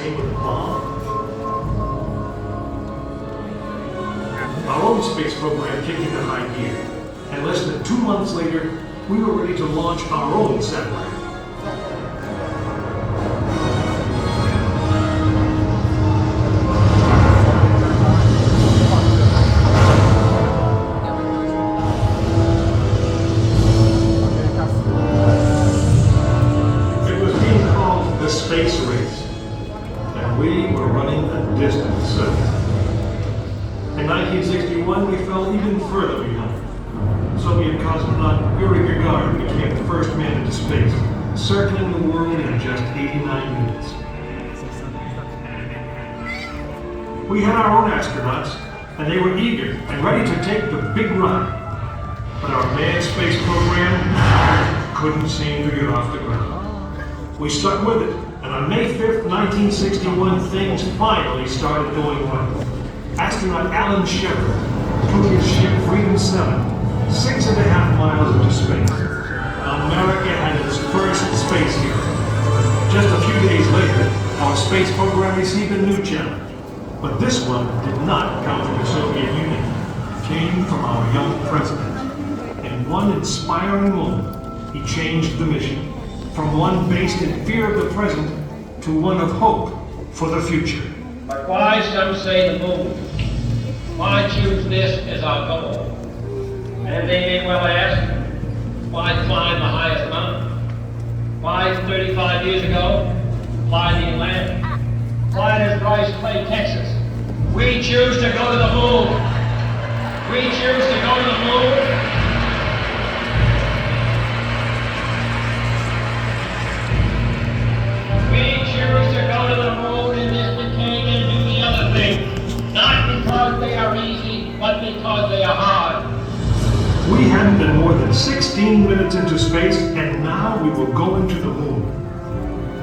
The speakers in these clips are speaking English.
same with a bomb? Our own space program kicked into high gear, and less than 2 months later, we were ready to launch our own satellite. It was being called the space race, and we were running a distant circuit. In 1961, we fell even further behind. Soviet cosmonaut Yuri Gagarin became the first man into space, circling the world in just 89 minutes. We had our own astronauts, and they were eager and ready to take the big ride. But our manned space program couldn't seem to get off the ground. We stuck with it, and on May 5th, 1961, things finally started going well. Astronaut Alan Shepard took his ship Freedom 7 6.5 miles into space. America had its first space hero. Just a few days later, our space program received a new challenge. But this one did not come from the Soviet Union. It came from our young president. In one inspiring moment, he changed the mission from one based in fear of the present to one of hope for the future. But why, some say, the moon? Why choose this as our goal? And they may well ask, why climb the highest mountain? Why 35 years ago, fly the Atlantic? Why does Bryce play Texas? We choose to go to the moon. We choose to go to the moon. We choose to go to the moon in this decade and do the other thing. Not because they are easy, but because they are hard. We hadn't been more than 16 minutes into space, and now we were going to the moon.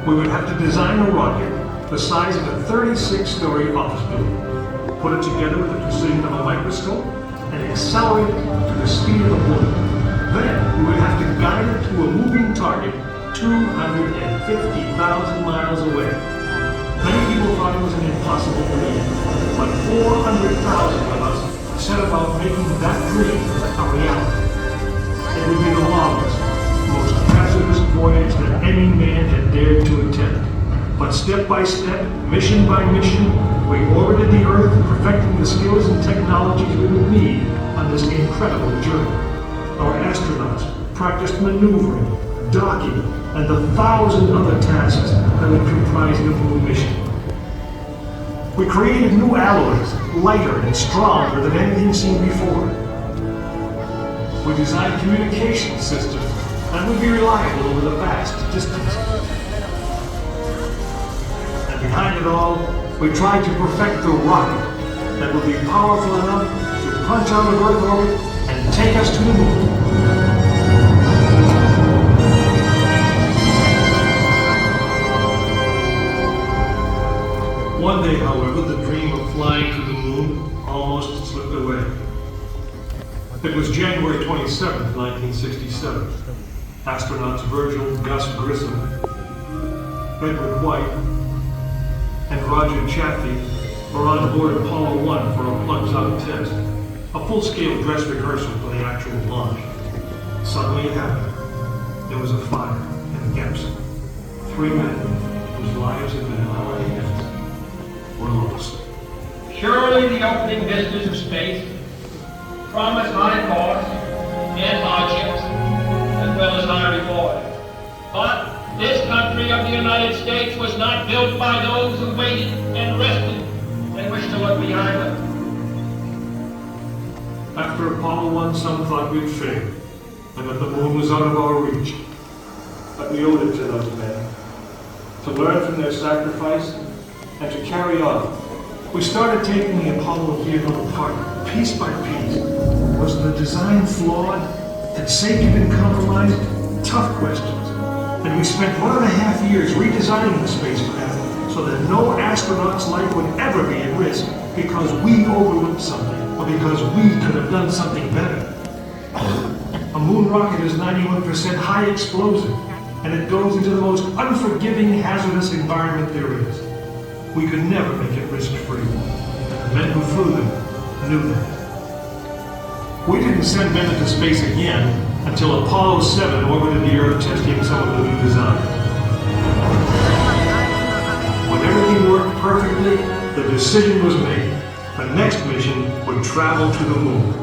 We would have to design a rocket the size of a 36-story office building, put it together with the precision of a microscope, and accelerate it to the speed of a bullet. Then we would have to guide it to a moving target 250,000 miles away. Many people thought it was an impossible dream, but 400,000 of us set about making that dream a reality. It would be the longest, most hazardous voyage that any man had dared to attempt. But step by step, mission by mission, we orbited the Earth, perfecting the skills and technologies we would need on this incredible journey. Our astronauts practiced maneuvering, docking, and the 1,000 other tasks that would comprise the moon mission. We created new alloys, lighter and stronger than anything seen before. We designed communication systems that would be reliable over the vast distances. And behind it all, we tried to perfect the rocket that would be powerful enough to punch out of Earth orbit and take us to the moon. One day, however, the dream of flying to the moon almost slipped away. It was January 27th, 1967. Astronauts Virgil Gus Grissom, Edward White, and Roger Chaffee were on board Apollo 1 for a plugs-out test, a full-scale dress rehearsal for the actual launch. Suddenly it happened. There was a fire in the capsule. 3 men whose lives had been in our hands were lost. Surely the opening vistas of space promise high costs and hardships, as well as high reward. But this country of the United States was not built by those who waited and rested and wished to look behind them. After Apollo 1, some thought we'd failed, and that the moon was out of our reach. But we owed it to those men to learn from their sacrifice and to carry on. We started taking the Apollo vehicle apart, piece by piece. Was the design flawed? Had safety been compromised? Tough questions. And we spent 1.5 years redesigning the spacecraft so that no astronaut's life would ever be at risk because we overlooked something or because we could have done something better. A moon rocket is 91% high explosive, and it goes into the most unforgiving, hazardous environment there is. we could never make it risk-free. The men who flew them knew that. We didn't send men into space again until Apollo 7 orbited the Earth testing some of the new designs. When everything worked perfectly, the decision was made. The next mission would travel to the moon.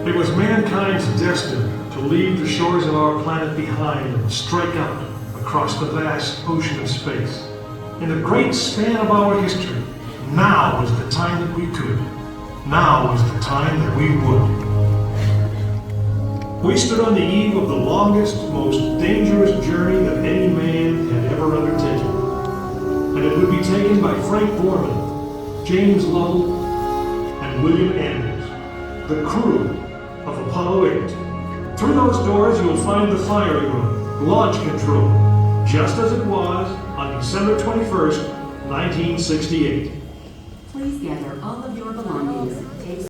It was mankind's destiny to leave the shores of our planet behind and strike out across the vast ocean of space. In the great span of our history, now was the time that we could. Now was the time that we would. We stood on the eve of the longest, most dangerous journey that any man had ever undertaken. And it would be taken by Frank Borman, James Lovell, and William Anders, the crew of Apollo 8. Through those doors you will find the firing room, launch control, just as it was on December 21st, 1968. Please gather all of your belongings. Take